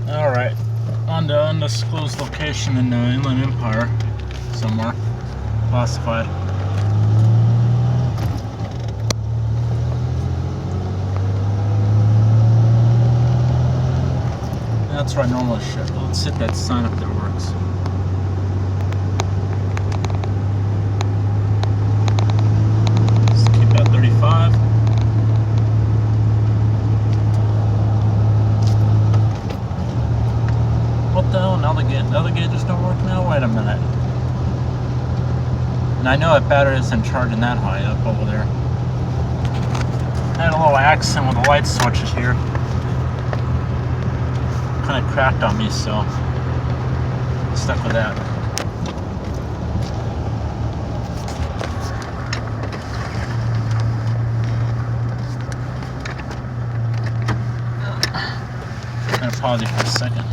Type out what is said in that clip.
Alright, on to undisclosed location in Inland Empire somewhere. Classified. That's where I normally ship. Let's hit that sign up there works. Let's keep that 35. What the hell? Now the gauges don't work now? Wait a minute. And I know that battery isn't charging that high up over there. I had a little accident with the light switches here. Kind of cracked on me, so stuck with that. I'm gonna pause it for a second.